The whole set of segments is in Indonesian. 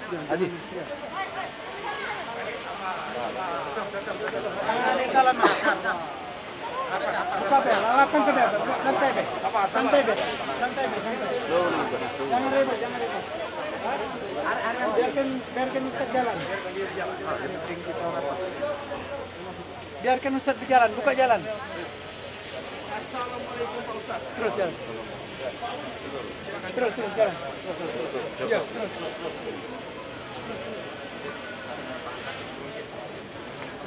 Haji. Biarkan Ustaz berjalan, buka jalan. Assalamualaikum Pak Ustaz. Terus jalan. Terus jalan. Ya, terus.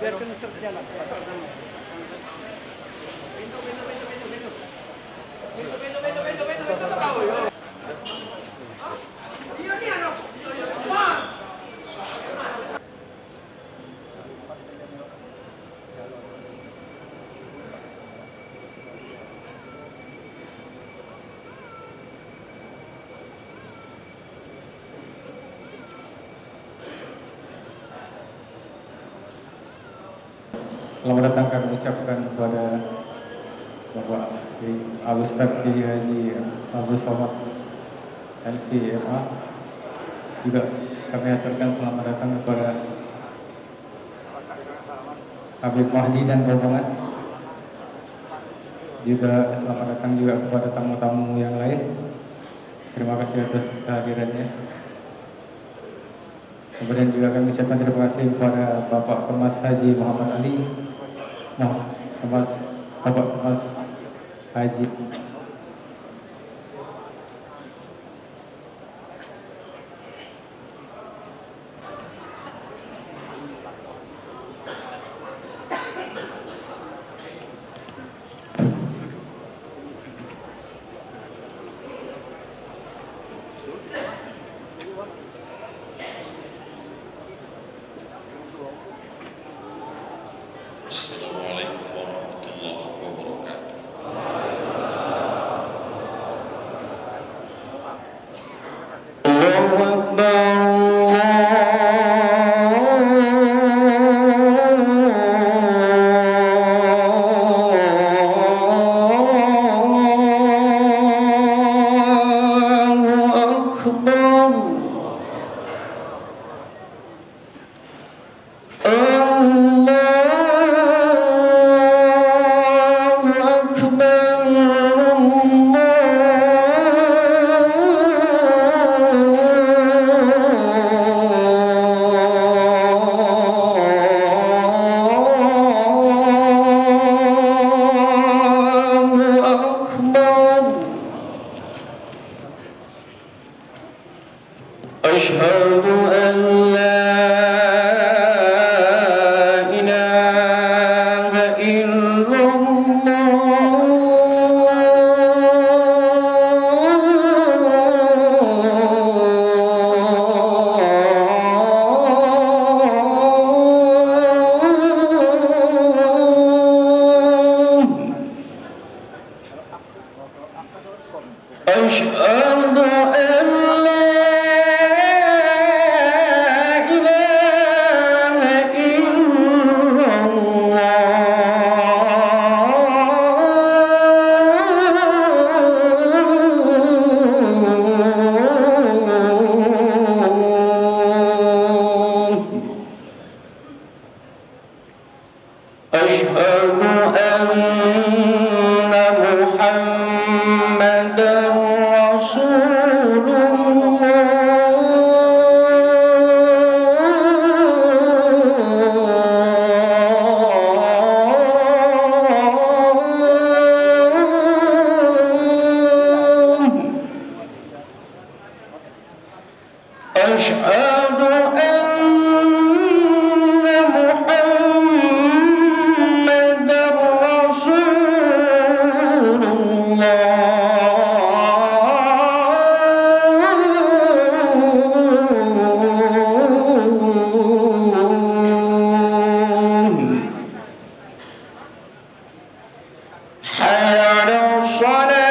Biarkan Ustaz berjalan. Selamat datang kami ucapkan kepada Bapak Abu Ustaz Kiai Haji Abu Somad LCMA. Juga kami aturkan selamat datang kepada Habib Mahdi dan rombongan. Juga selamat datang juga kepada tamu-tamu yang lain. Terima kasih atas kehadirannya. Kemudian juga kami ucapkan terima kasih kepada Bapak Kemas Haji Muhammad Ali, Bapak Kemas Haji Assalamualaikum warahmatullahi wabarakatuh. Allahu Akbar. أشهد أن لا إله إلا الله أشهد أن لا إله إلا الله أشهد أن محمدا رسول الله أشهد أن محمدا رسول الله حي على الصلاة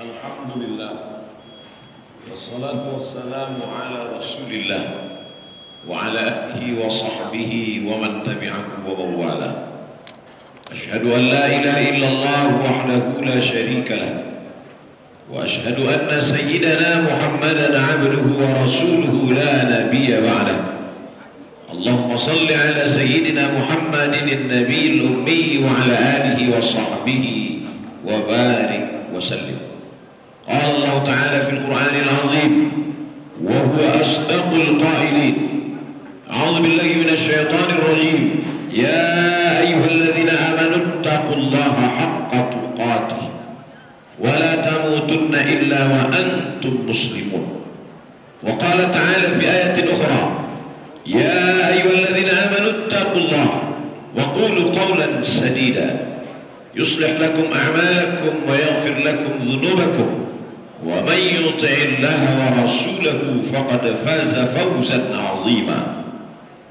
Alhamdulillah. Wassalatu wassalamu ala Rasulillah wa ala alihi wa sahbihi wa man tabi'ahu wa mawala. Ashhadu an la ilaha illallah wahdahu la sharika lah. Wa ashhadu anna sayyidana Muhammadan abduhu wa rasuluhu la nabiyya ba'dah. Allahumma salli ala sayyidina Muhammadin an-nabiyil ummi wa ala alihi wa sahbihi wa barik wa sallim. قال الله تعالى في القرآن العظيم وهو أصدق القائلين أعوذ بالله من الشيطان الرجيم يا أيها الذين آمنوا اتقوا الله حق تقاته ولا تموتن إلا وأنتم مسلمون. وقال تعالى في آية أخرى يا أيها الذين آمنوا اتقوا الله وقولوا قولا سديدا يصلح لكم أعمالكم ويغفر لكم ذنوبكم ومن يطع الله ورسوله فقد فاز فوزا عظيما.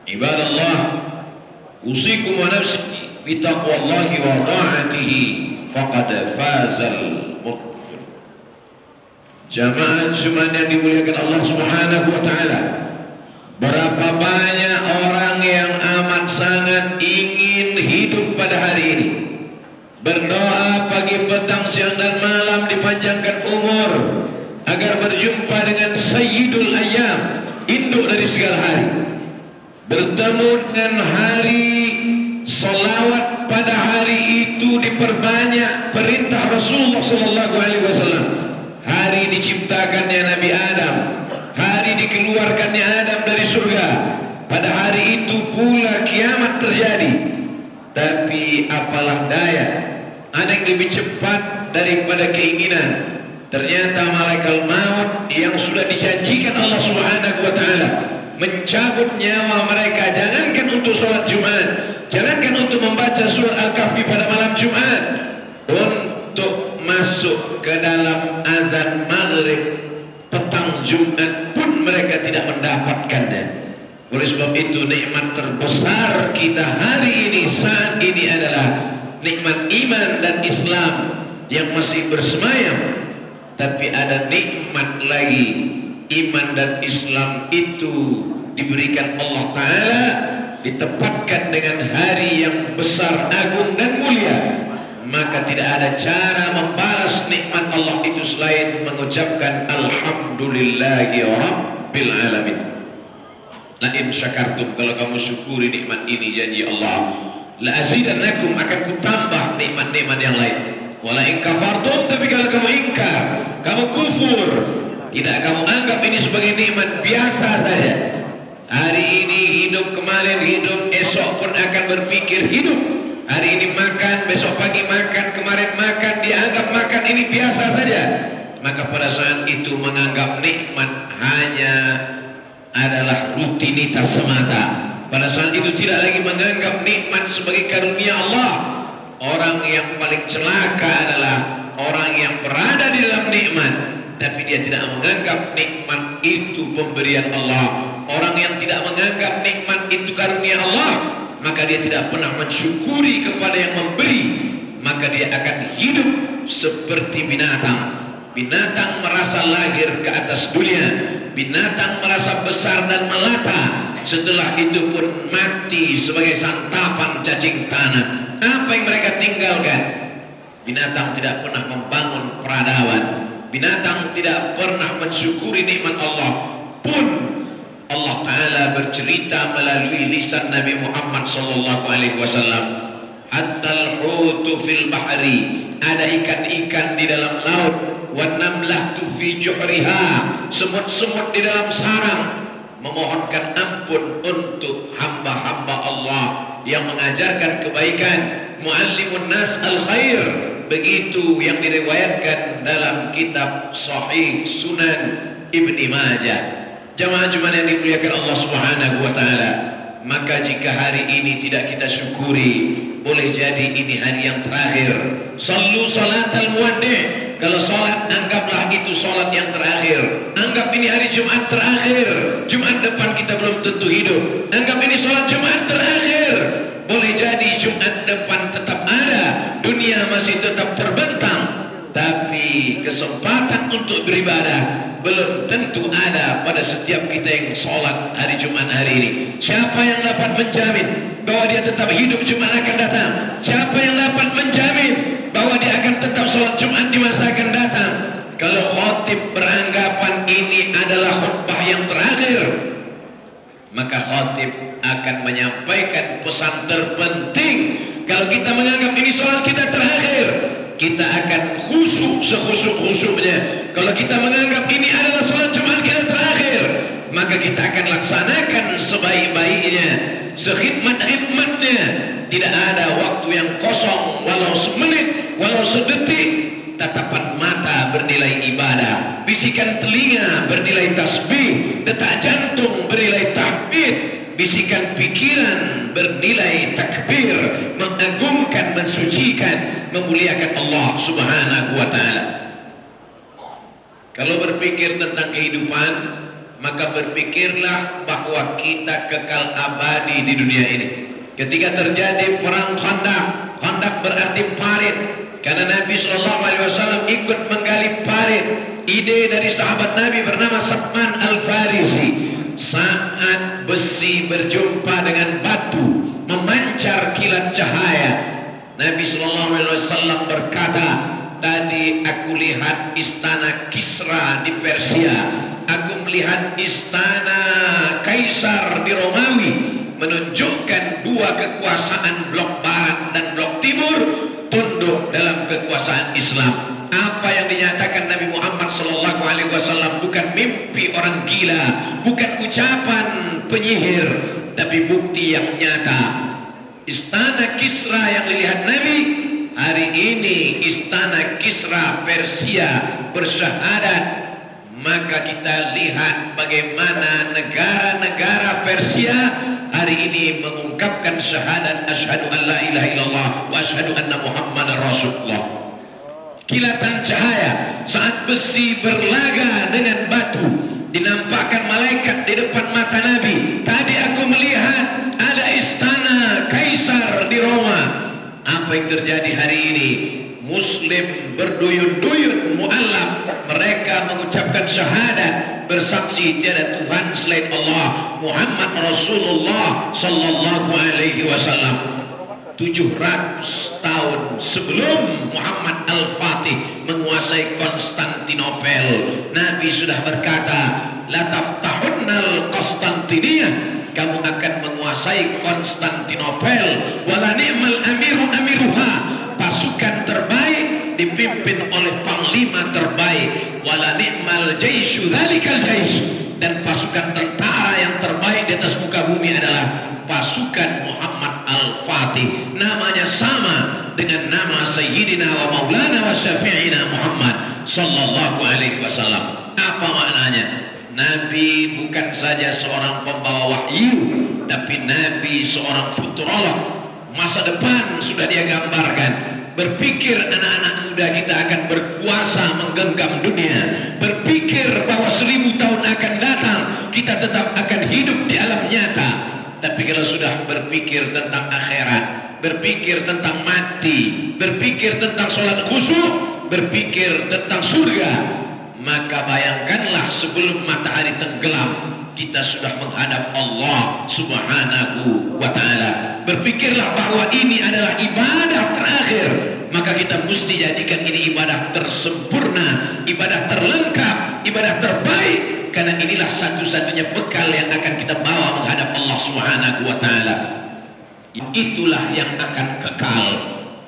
عباد الله أوصيكم ونفسي بتقوى الله وطاعته فقد فاز المتقون. Jamaah Jumat yang dimuliakan Allah Subhanahu wa taala, berapa banyak orang yang amat sangat ingin hidup pada hari ini, berdoa pagi, petang, siang dan malam dipanjangkan umur agar berjumpa dengan Sayyidul Ayyam, induk dari segala hari, bertemu dengan hari salawat. Pada hari itu diperbanyak perintah Rasulullah SAW. Hari diciptakannya Nabi Adam, hari dikeluarkannya Adam dari surga. Pada hari itu pula kiamat terjadi. Tapi apalah daya, ada yang lebih cepat daripada keinginan. Ternyata malaikat maut yang sudah dijanjikan Allah Subhanahu wa taala mencabut nyawa mereka, jangankan untuk sholat Jumat, jangankan untuk membaca surat Al-Kahfi pada malam Jumat, untuk masuk ke dalam azan maghrib petang Jumat pun mereka tidak mendapatkannya. Oleh sebab itu nikmat terbesar kita hari ini, saat ini adalah nikmat iman dan Islam yang masih bersemayam. Tapi ada nikmat lagi, iman dan Islam itu diberikan Allah Ta'ala, ditempatkan dengan hari yang besar, agung dan mulia. Maka tidak ada cara membalas nikmat Allah itu selain mengucapkan Alhamdulillahi Rabbil Alamin. La in syakartum, kalau kamu syukuri nikmat ini janji Allah, la azidannakum, akan kutambah nikmat-nikmat yang lain. Wala in kafartum, tapi kalau kamu ingkar, kamu kufur, tidak kamu anggap ini sebagai nikmat biasa saja. Hari ini hidup, kemarin hidup, esok pun akan berpikir hidup. Hari ini makan, besok pagi makan, kemarin makan, dianggap makan ini biasa saja. Maka pada saat itu menganggap nikmat hanya adalah rutinitas semata. Pada saat itu tidak lagi menganggap nikmat sebagai karunia Allah. Orang yang paling celaka adalah orang yang berada di dalam nikmat tapi dia tidak menganggap nikmat itu pemberian Allah. Orang yang tidak menganggap nikmat itu karunia Allah, maka dia tidak pernah mensyukuri kepada yang memberi. Maka dia akan hidup seperti binatang. Binatang merasa lahir ke atas dunia, binatang merasa besar dan melata, setelah itu pun mati sebagai santapan cacing tanah. Apa yang mereka tinggalkan? Binatang tidak pernah membangun peradaban, binatang tidak pernah mensyukuri nikmat Allah. Pun Allah Ta'ala bercerita melalui lisan Nabi Muhammad SAW, hatta al-hutu fil bahri, ada ikan-ikan di dalam laut, wan namlatu fi juhriha, semut-semut di dalam sarang, memohonkan ampun untuk hamba-hamba Allah yang mengajarkan kebaikan, muallimun nas al-khair. Begitu yang diriwayatkan dalam kitab Sahih Sunan Ibni Majah. Jamaah Jumat yang dimuliakan Allah Subhanahu wa taala, maka jika hari ini tidak kita syukuri, boleh jadi ini hari yang terakhir. Sallu salatal muwaddi'. Kalau salat, anggaplah itu salat yang terakhir. Anggap ini hari Jumat terakhir. Jumat depan kita belum tentu hidup. Anggap ini salat Jumat terakhir. Boleh jadi Jumat depan tetap ada, dunia masih tetap terbentang. Tapi kesempatan untuk beribadah belum tentu ada pada setiap kita yang sholat hari Jumat hari ini. Siapa yang dapat menjamin bahwa dia tetap hidup Jumat akan datang? Siapa yang dapat menjamin bahwa dia akan tetap sholat Jumat di masa akan datang? Kalau khatib beranggapan ini adalah khutbah yang terakhir, maka khatib akan menyampaikan pesan terpenting. Kalau kita menganggap ini sholat kita terakhir, kita akan khusyuk sekhusyuk-khusyuknya. Kalau kita menganggap ini adalah sholat Jumat kita terakhir, maka kita akan laksanakan sebaik-baiknya, sekhidmat-khidmatnya. Tidak ada waktu yang kosong, walau semenit, walau sedetik. Tatapan mata bernilai ibadah, bisikan telinga bernilai tasbih, detak jantung bernilai tahmid, bisikan pikiran bernilai takbir, mengagungkan, mensucikan, memuliakan Allah Subhanahu wa ta'ala. Kalau berpikir tentang kehidupan, maka berpikirlah bahwa kita kekal abadi di dunia ini. Ketika terjadi perang Khandaq, Khandaq berarti parit, karena Nabi SAW ikut menggali parit. Ide dari sahabat Nabi bernama Salman Al-Farisi. Saat besi berjumpa dengan batu, memancar kilat cahaya, Nabi SAW berkata, tadi aku lihat istana Kisra di Persia, aku melihat istana Kaisar di Romawi, menunjukkan dua kekuasaan blok barat dan blok timur tunduk dalam kekuasaan Islam. Apa yang dinyatakan Nabi Muhammad SAW bukan mimpi orang gila, bukan ucapan penyihir, tapi bukti yang nyata. Istana Kisra yang dilihat Nabi, hari ini istana Kisra Persia bersyahadat. Maka kita lihat bagaimana negara-negara Persia hari ini mengungkapkan syahadat asyhadu an la ilaha illallah wa asyhadu anna muhammadar rasulullah. Kilatan cahaya saat besi berlaga dengan batu, dinampakkan malaikat di depan mata Nabi. Tadi aku melihat ada istana Kaisar di Roma. Apa yang terjadi hari ini? Muslim berduyun-duyun mu'allaf, mereka mengucapkan syahadat, bersaksi tiada Tuhan selain Allah, Muhammad Rasulullah sallallahu alaihi wasallam. 700 tahun sebelum Muhammad Al-Fatih menguasai Konstantinopel, Nabi sudah berkata, la taftahunnal Konstantiniyah, kamu akan menguasai Konstantinopel, wala ni'mal amiru amiruha, pasukan terbaik dipimpin oleh panglima terbaik, wala ni'mal jaisyu dzalikal jais, dan pasukan tentara yang terbaik di atas muka bumi adalah pasukan Muhammad Al-Fatih. Namanya sama dengan nama Sayyidina wa Maulana wa Syafi'ina Muhammad sallallahu alaihi wasallam. Apa maknanya? Nabi bukan saja seorang pembawa wahyu, tapi Nabi seorang futurolog. Masa depan sudah dia gambarkan. Berpikir anak-anak muda kita akan berkuasa menggenggam dunia, berpikir bahwa 1000 tahun akan datang kita tetap akan hidup di alam nyata. Tapi kalau sudah berpikir tentang akhirat, berpikir tentang mati, berpikir tentang sholat khusyuk, berpikir tentang surga, maka bayangkanlah sebelum matahari tenggelam kita sudah menghadap Allah Subhanahu wa ta'ala. Berpikirlah bahwa ini adalah ibadah terakhir, maka kita mesti jadikan ini ibadah tersempurna, ibadah terlengkap, ibadah terbaik, karena inilah satu-satunya bekal yang akan kita bawa menghadap Allah Subhanahu wa ta'ala. Itulah yang akan kekal.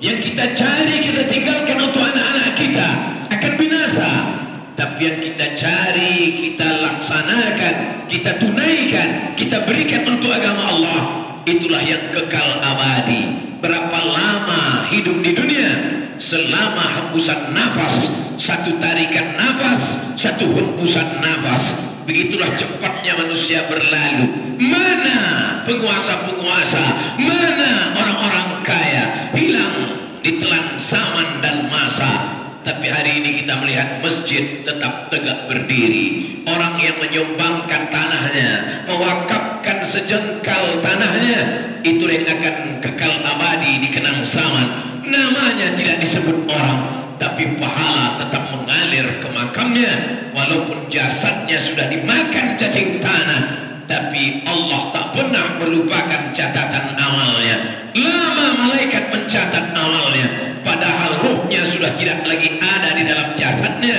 Yang kita cari, kita tinggalkan untuk anak-anak kita akan binasa. Tapi yang kita cari, kita laksanakan, kita tunaikan, kita berikan untuk agama Allah, itulah yang kekal abadi. Berapa lama hidup di dunia? Selama hembusan nafas, satu tarikan nafas, satu hembusan nafas. Begitulah cepatnya manusia berlalu. Mana penguasa-penguasa, mana orang-orang kaya, hilang ditelan zaman dan masa. Tapi hari ini kita melihat masjid tetap tegak berdiri. Orang yang menyumbangkan tanahnya, mewakafkan sejengkal tanahnya, itu yang akan kekal abadi di kenang zaman. Namanya tidak disebut orang, tapi pahala tetap mengalir ke makamnya, walaupun jasadnya sudah dimakan cacing tanah, tapi Allah tak pernah melupakan catatan awalnya. Lama malaikat mencatat awalnya, padahal ruhnya sudah tidak lagi ada di dalam jasadnya.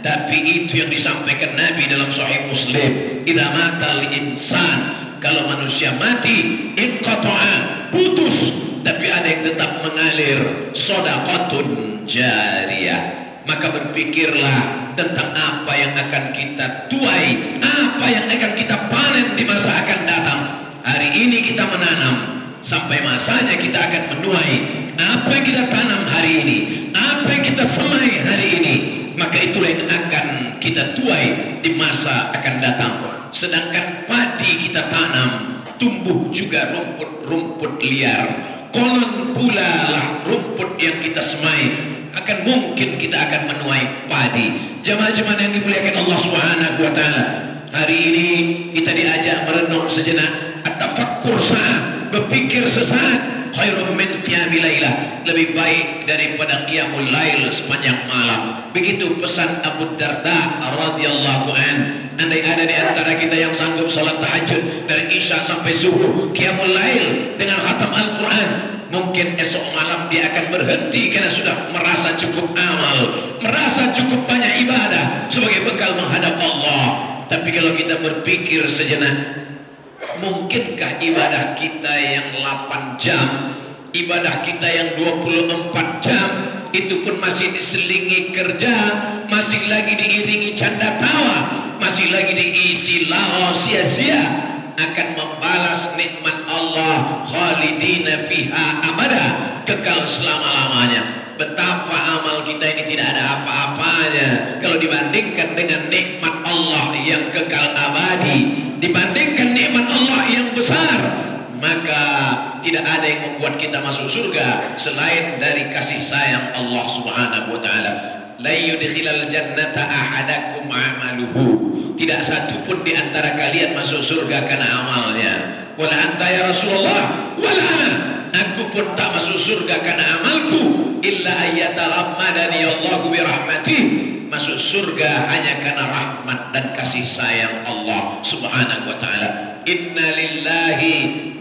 Tapi itu yang disampaikan Nabi dalam Sahih Muslim, idza matal insan, kalau manusia mati, inqata'a, putus, tapi ada yang tetap mengalir, shadaqatun jariyah. Maka berpikirlah tentang apa yang akan kita tuai, apa yang akan kita panen di masa akan datang. Hari ini kita menanam, sampai masanya kita akan menuai. Apa yang kita tanam hari ini, apa yang kita semai hari ini, maka itulah yang akan kita tuai di masa akan datang. Sedangkan padi kita tanam, tumbuh juga rumput-rumput liar. Konon pula lah rumput yang kita semai, akan mungkin kita akan menuai padi. Jemaah-jemaah yang dimuliakan Allah Subhanahu wa taala, hari ini kita diajak merenung sejenak, at-tafakkur sa'ah, berpikir sesaat, khairun min qiyamil lailah, lebih baik daripada qiyamul lail sepanjang malam. Begitu pesan Abu Darda radhiyallahu an. Andai ada di antara kita yang sanggup salat tahajud dari Isya sampai subuh, qiyamul lail dengan khatam Al-Quran, mungkin esok malam dia akan berhenti karena sudah merasa cukup amal, merasa cukup banyak ibadah sebagai bekal menghadap Allah. Tapi kalau kita berpikir sejenak, mungkinkah ibadah kita yang 8 jam, ibadah kita yang 24 jam, itu pun masih diselingi kerja, masih lagi diiringi canda tawa, masih lagi diisi lawa sia-sia, akan membalas nikmat Allah khalidina fiha abada, kekal selama-lamanya. Betapa amal kita ini tidak ada apa-apanya kalau dibandingkan dengan nikmat Allah yang kekal abadi, dibandingkan nikmat Allah yang besar. Maka tidak ada yang membuat kita masuk surga selain dari kasih sayang Allah Subhanahu wa taala. La yudkhilal jannata ahadakum amaluhu, tidak satu pun di antara kalian masuk surga karena amalnya. Wala anta ya Rasulullah, wala ana, aku pun tak masuk surga karena amalku, illa ayyatarammadani Allahu bi rahmatih, masuk surga hanya karena rahmat dan kasih sayang Allah Subhanahu wa taala. Inna lillahi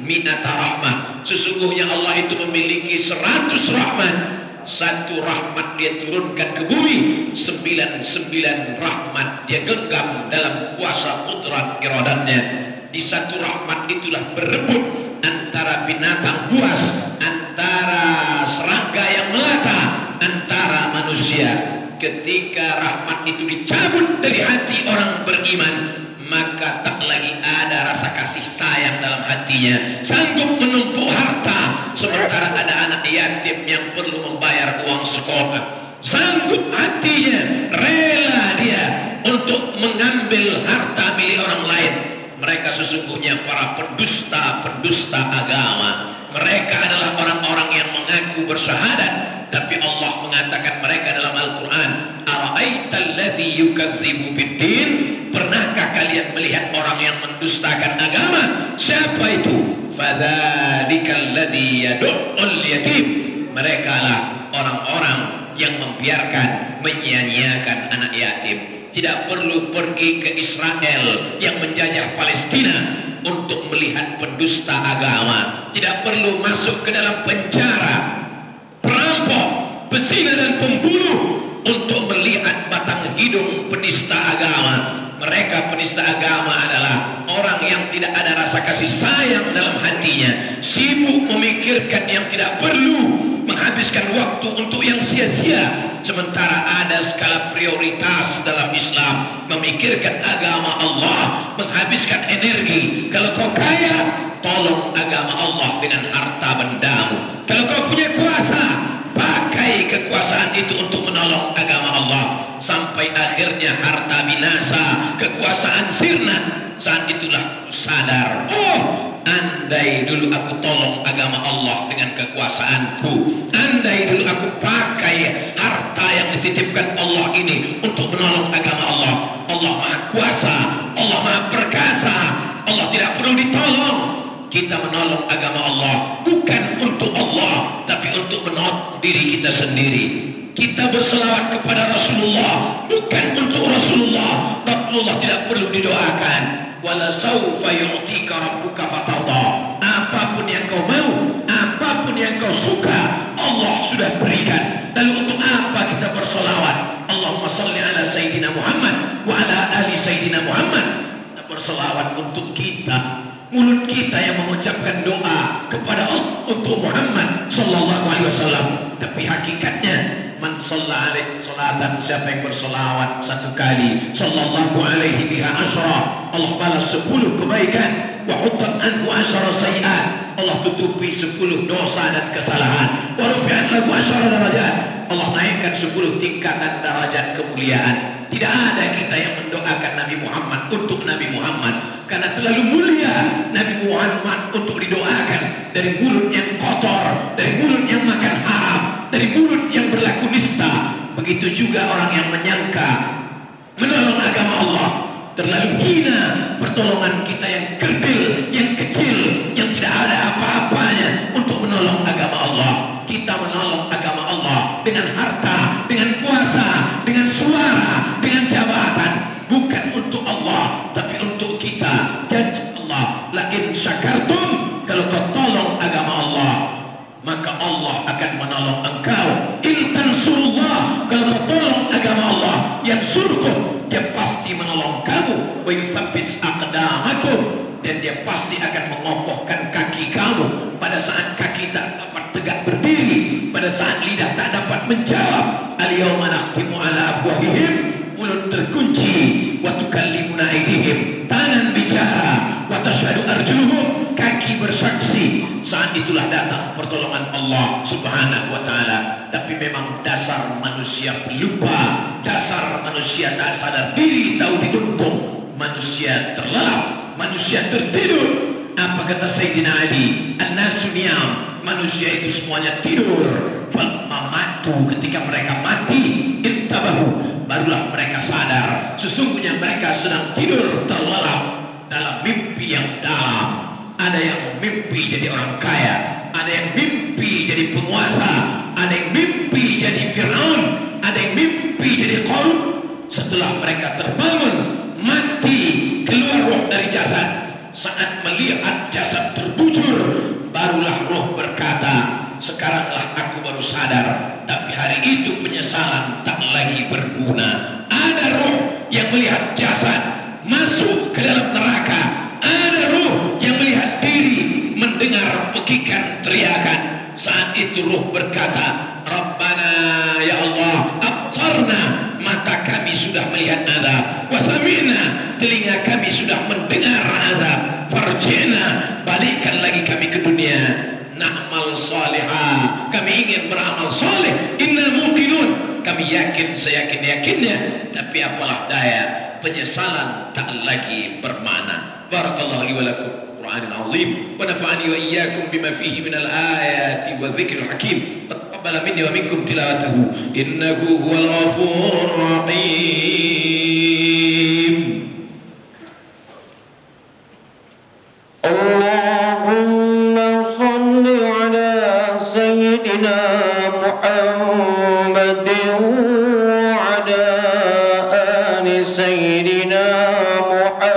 mi'ata rahmah, sesungguhnya Allah itu memiliki 100 rahmat. Satu rahmat dia turunkan ke bumi, 99 rahmat dia genggam dalam kuasa kudrat iradatnya. Di satu rahmat itulah berebut antara binatang buas, antara serangga yang melata, antara manusia. Ketika rahmat itu dicabut dari hati orang beriman, maka tak lagi ada rasa kasih sayang dalam hatinya, sanggup menumpuk harta, sementara ada anak yatim yang perlu membayar uang sekolah. Sanggup hatinya, rela dia untuk mengambil harta milik orang lain. Mereka sesungguhnya para pendusta agama. Mereka adalah orang-orang yang mengaku bersyahadat, tapi Allah mengatakan mereka dalam Al-Quran, ara'aital ladzi yukazzibu biddin, pernahkah kalian melihat orang yang mendustakan agama? Siapa itu? Fadzalika alladzi yad'ul yatim, mereka lah orang-orang yang membiarkan, menyia-nyiakan anak yatim. Tidak perlu pergi ke Israel yang menjajah Palestina untuk melihat pendusta agama. Tidak perlu masuk ke dalam penjara perampok, pezina dan pembunuh untuk melihat batang hidung penista agama. Mereka penista agama adalah orang yang tidak ada rasa kasih sayang dalam hatinya, sibuk memikirkan yang tidak perlu, menghabiskan waktu untuk yang sia-sia. Sementara ada skala prioritas dalam Islam, memikirkan agama Allah, menghabiskan energi. Kalau kau kaya, tolong agama Allah dengan harta bendamu. Kalau kau punya kuasa, pakai kekuasaan itu untuk menolong agama Allah. Sampai akhirnya harta binasa, kekuasaan sirna. Saat itulah sadar, oh, andai dulu aku tolong agama Allah dengan kekuasaanku, andai dulu aku pakai harta yang dititipkan Allah ini untuk menolong agama Allah. Allah Maha Kuasa, Allah Maha Perkasa, Allah tidak perlu ditolong. Kita menolong agama Allah bukan untuk Allah, tapi untuk menolong diri kita sendiri. Kita berselawat kepada Rasulullah bukan untuk Rasulullah. Rasulullah tidak perlu didoakan. Wala saufa yu'tika rabbuka fatarda. Apapun yang kau mau, apapun yang kau suka, Allah sudah berikan. Lalu untuk apa kita berselawat? Allahumma salli ala Sayyidina Muhammad wa ala ali Sayyidina Muhammad. Berselawat untuk kita, mulut kita yang mengucapkan doa kepada Allah untuk Muhammad sallallahu alaihi wasallam. Tapi hakikatnya man shalla alaihi salatan, siapa yang berselawat satu kali, sallallahu alaihi biha asyra, Allah balas 10 kebaikan, wa huttan anhu asyra sayiat, Allah tutupi 10 dosa dan kesalahan, wa rufi'at lahu asyra darajat, Allah naikkan 10 tingkatan derajat kemuliaan. Tidak ada kita yang mendoakan Nabi Muhammad untuk Nabi Muhammad, karena terlalu mulia Nabi Muhammad untuk didoakan. Dari mulut yang kotor, dari mulut yang makan haram, dari mulut yang berlaku nista. Begitu juga orang yang menyangka menolong agama Allah. Terlalu hina pertolongan kita yang kerdil, yang kecil, yang tidak ada apa-apanya untuk menolong agama Allah. Kita menolong agama Allah dengan harta, dengan kuasa, dengan suara, dengan jabatan, bukan untuk Allah tapi untuk kita. Janji Allah, la in syakartum, kalau kau tolong agama Allah maka Allah akan menolong engkau. In tansurullah, kalau kau tolong agama Allah, yang surkum, dia pasti menolong kamu. Wa yusabbit aqdamakum, dan dia pasti akan mengokohkan kaki kamu pada saat kaki tak dapat tegak berdiri, pada saat lidah tak dapat menjawab. Al-yawma nakhtimu ala afwahihim, mulut terkunci, wa tukallimuna aydihim, tangan bicara, wa tashhadu arjuluhum, kaki bersaksi. Saat itulah datang pertolongan Allah subhanahu wa ta'ala. Tapi memang dasar manusia pelupa, dasar manusia tak sadar diri, tahu ditumpuk, manusia terlelap, manusia tertidur. Apa kata Sayyidina Ali? An-nasu niyam, manusia itu semuanya tidur. Falmamatu, ketika mereka mati, intabahu, barulah mereka sadar sesungguhnya mereka sedang tidur terlelap dalam mimpi yang dalam. Ada yang mimpi jadi orang kaya, ada yang mimpi jadi penguasa, ada yang mimpi jadi Fir'aun, ada yang mimpi jadi Qarun. Setelah mereka terbangun, mati, keluar roh dari jasad. Saat melihat jasad terbujur, barulah roh berkata, sekaranglah aku baru sadar. Tapi hari itu penyesalan tak lagi berguna. Ada roh yang melihat jasad masuk ke dalam neraka, ada roh yang melihat diri mendengar pekikan teriakan. Saat itu roh berkata, Rabbana ya Allah, absarna, mata kami sudah melihat azab, wasami'na, telinga kami sudah mendengar azab, farjina, balikkan lagi kami ke dunia, na'mal salihah, kami ingin beramal saleh, inna muqinun, kami yakin, seyakin-yakinnya. Tapi apalah daya, penyesalan tak lagi bermakna. Barakallahu li wa lakum Qur'anil azim, wa nafa'ani wa iyyakum bima fihi minal ayati wa dzikril hakim. Taqabbal minni wa minkum tilawatahu, innahu huwal ghafurur rahim. Allahumma salli ala Sayyidina Muhammadin wa ala ali Sayyidina Muhammad.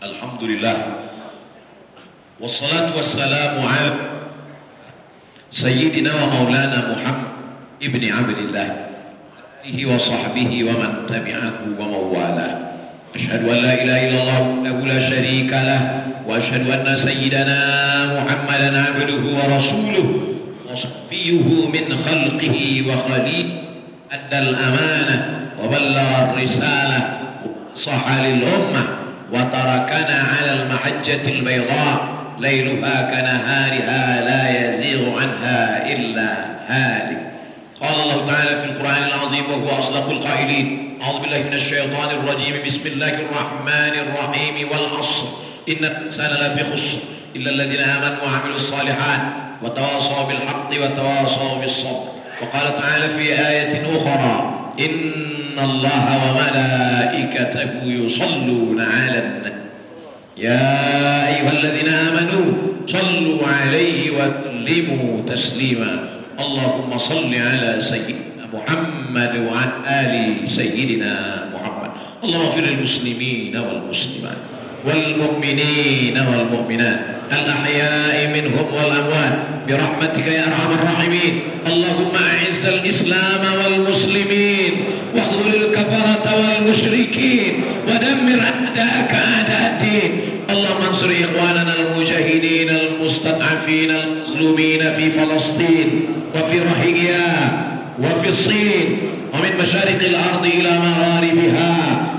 Alhamdulillah, wassalatu wassalamu ala Sayyidina wa maulana Muhammad ibni Abdillah wa sahbihi wa man tabi'ahu wa mawala. Ashhadu an la ilaha illallah wahdahu la sharika lah, wa ashhadu anna sayyidana Muhammadan abduhu wa rasuluhu wa saffiyuhu min khalqihi wa khalil, addal amanah wa ballagha ar-risalah, saha lil ummah, wa tarakana 'ala al-mahajjati al-bayda, layluha kanahariha la yazighu 'anha illa halik. قال الله تعالى في القرآن العظيم وهو أصدق القائلين: أعوذ بالله من الشيطان الرجيم، بسم الله الرحمن الرحيم، والعصر إن الإنسان لفي خسر إلا الذين آمنوا وعملوا الصالحات وتواصوا بالحق وتواصوا بالصبر. وقال تعالى في آية أخرى: إن الله وملائكته يصلون على النبي يا أيها الذين آمنوا صلوا عليه وسلموا تسليما اللهم صل على سيدنا محمد وعلى آل سيدنا محمد اللهم اغفر للمسلمين والمسلمات والمؤمنين والمؤمنات الأحياء منهم والأموات برحمتك يا أرحم الراحمين اللهم أعز الإسلام والمسلمين واخذل الكفرة والمشركين ودمر أعداءك أعداء الدين اللهم انصر إخواننا المجاهدين المستضعفين المظلومين في فلسطين وفي روهينيا وفي الصين ومن مشارق الأرض إلى مغاربها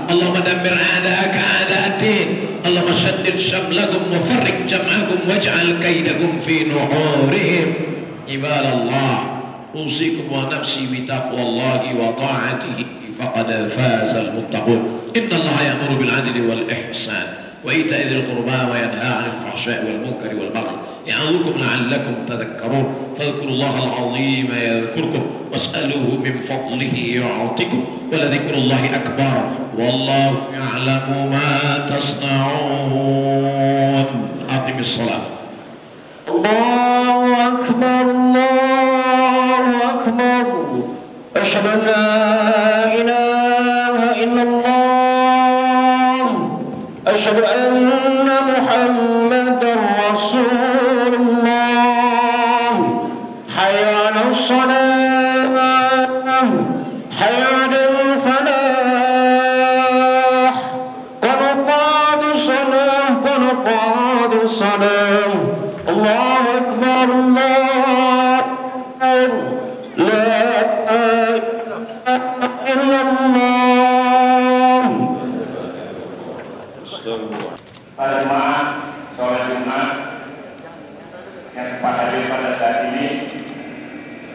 اللهم دمر أعداءك أعداء الدين اللهم شدد شملهم وفرق جمعهم واجعل كيدهم في نحورهم عباد الله أوصيكم ونفسي بتقوى الله وطاعته فقد فاز المتقون إن الله يأمر بالعدل والإحسان وإيتاء ذي القربى وينهى عن الفحشاء والمنكر والبغي يعظكم لعلكم تذكرون فاذكروا الله العظيم يذكركم واسألوه من فضله يعطكم ولذكر الله أكبر والله يعلم ما تصنعون أقم الصلاة الله أكبر الله أكبر أشهد أن لا إله إلا الله أشهد أن محمدا رسول الله حي على الصلاة حي على الفلاح قد قاد الصلاة قد قاد الصلاة الله أكبر الله أكبر لا إله إلا الله. Para jemaah sholat Jumat yang sempat hadir pada saat ini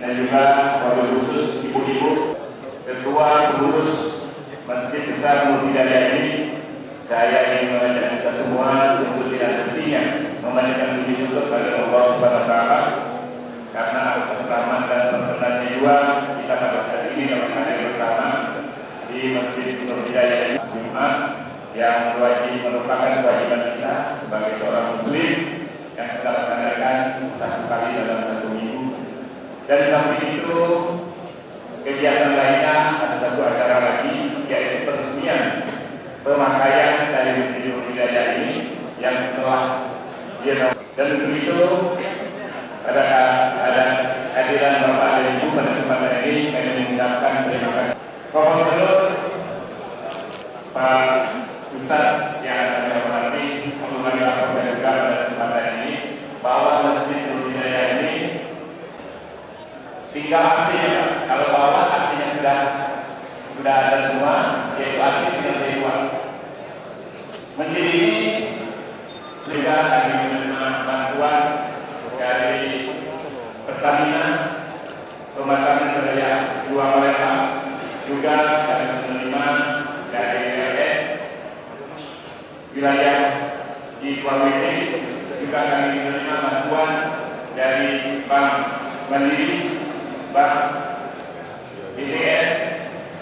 dan juga wabil khusus ibu-ibu ketua pengurus Masjid Besar Nur Hidayah ini, saya ingin mengajak kita semua untuk tidak hentinya memanjatkan puji syukur kepada Allah Subhanahu wa taala karena keselamatan dan berkenannya juga kita pada saat ini dapat hadir bersama di Masjid Nur Hidayah ini Jumat yang merupakan kewajiban kita sebagai seorang muslim yang kita laksanakan satu kali dalam satu minggu. Dan samping itu kegiatan lainnya ada satu acara lagi yaitu peresmian pemakaian dari Masjid Nur Hidayah ini yang telah dia dan begitu ada hadiran Bapak dan Ibu pada kesempatan ini kami mengucapkan terima kasih. Bapak Gubernur, Pak Ustaz yang akan saya hormati mengulangi laporan juga pada kesempatan ini bahwa Masjid Nur Hidayah ini tinggal aslinya, kalau bawah aslinya sudah ada semua, yaitu asli tinggal dari luar. Masjid ini juga kami menerima bantuan dari Pertamina, pemasangan daya jual mereka, juga kami menerima dari LN wilayah di Kuala juga kami menerima bantuan dari Bank Mandiri, Bank BTN,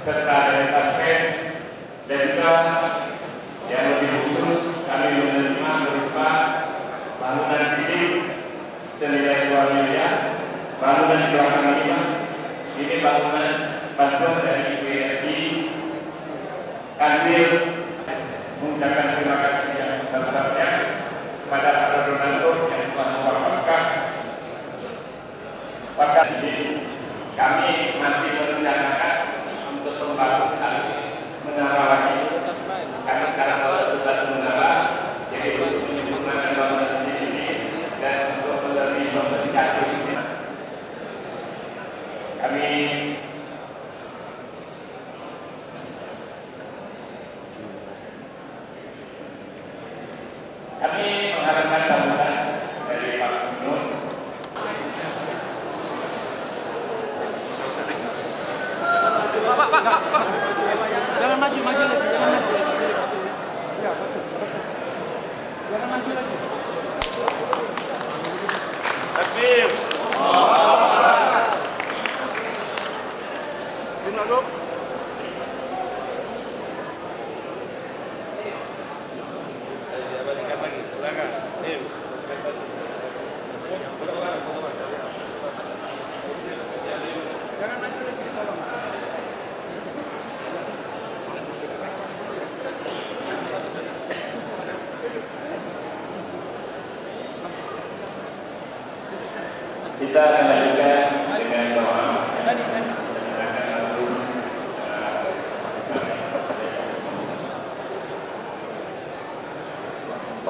serta dari Taspen, dan juga yang lebih khusus kami menerima berupa bangunan fisik senilai 2 miliar, bangunan di belakang ini bangunan bantuan dari BRI, Kanwil, mengucapkan terima kasih yang sebesar-besarnya kepada para donatur yang telah mewakafkan. Maka ini kami masih merencanakan untuk pembangunan menara lagi, karena sekarang pusat menara, jadi untuk menyempurnakan bangunan ini dan untuk lebih mempercantik ini. Kami mengharapkan sambutan dari Pak Gubernur. Pak. Jangan maju lagi, jangan maju lagi. Ya, betul. Jangan maju lagi. Takbir. Duduk. Kita akan lanjutkan dengan doa.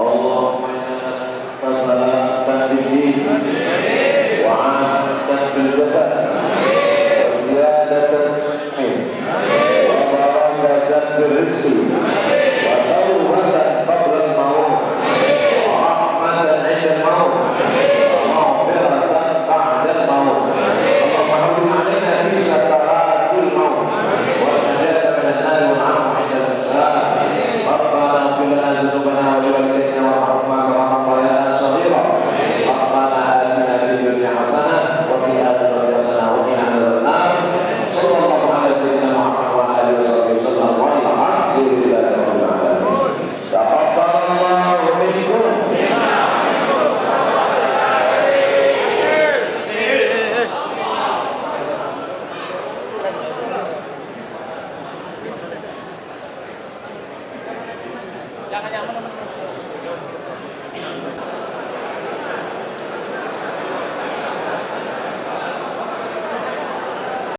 Allahumma inna nas'aluka salamatan fid din wa 'afiyatan fil jasad wa ziyadatan fil ilm wa barakatan fil rizq wa tawbatan qabla al-maut wa rahmatan 'inda al-maut wa maghfiratan ba'da al-maut. Allahumma hawwin 'alaina fi sakaratil maut wa najatan min an-nar wa 'afwa 'inda al-hisab. Rabbana ighfir lana dhunubana wa liwalidayna warhamna kama rabbayana shaghira. Rabbana atina fid dunya hasanah wa fil akhirati hasanah wa qina adzabannar. Sallallahu ala sayyidina Muhammad wa ala alihi wasallam. Walhamdulillahi rabbil alamin. Taqabbalallahu minkum. Jangan